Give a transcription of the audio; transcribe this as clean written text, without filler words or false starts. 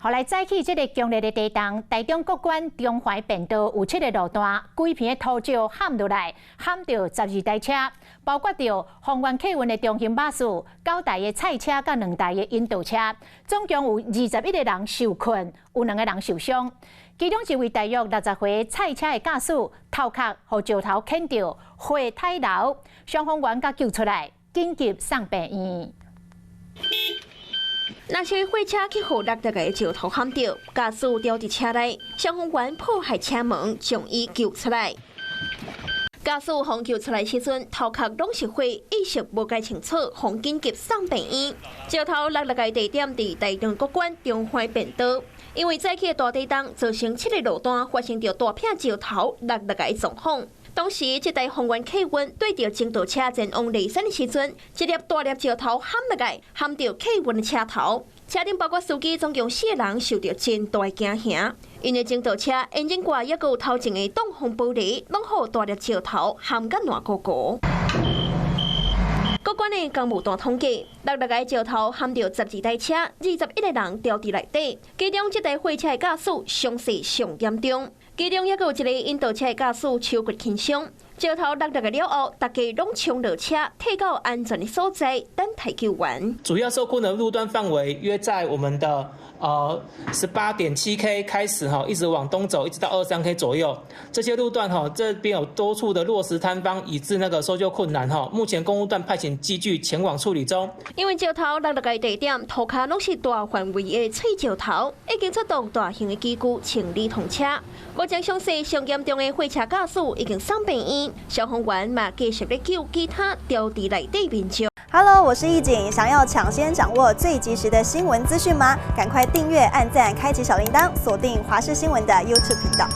后来再起这个强烈的地动，台中国馆中淮便道有7个路段，规片的土石陷落来，陷着12台车，包括着丰原客运的中型巴士、9台的菜车、甲2台的引导车，总共有21个人受困，有2个人受伤。其中一位大约60岁菜车的驾驶头壳和石头啃着，血太流，消防员甲救出来，紧急送病院。那些货车去互60个的石头陷着，驾驶掉伫车内，消防员破坏车门，将伊救出来。驾驶被救出来时阵，头壳拢是血，意识无解清楚，被紧急送病院。石头60个地点伫台中国馆中淮便道，因为早起的大地震造成7个路段发生着大片石头60个状况。当时，一台丰原客运对着前导车前往梨山的时阵，一粒大粒石头陷落来，陷着客运的车头。车顶包括司机总共4个人受到真大的惊吓，因为前导车引擎盖也有头前的挡风玻璃，拢互大粒石头陷甲烂糊糊。国馆的工务单统计，60个石头陷着12台车，21个人掉伫内底，其中这台货车的驾驶伤势上严重。其中也有一个引导车的驾驶手骨轻伤，石头60个了后，大家拢冲落车，退到安全的所在，等待救援。主要受困的路段范围约在我们的18.7K 开始一直往东走，一直到23K 左右。这些路段这边有多处的落石坍方，以致搜救困难目前公务段派遣机具前往处理中。因为石头60个地点，涂骹拢是大范围的碎石头，已经出动大型的机具清理通车。目前伤势上严重的货车驾驶已经送病院，消防员嘛继续在救其他掉伫内底民众。Hello， 我是易景，想要抢先掌握最及时的新闻资讯吗？赶快订阅、按赞、开启小铃铛，锁定华视新闻的 YouTube 频道。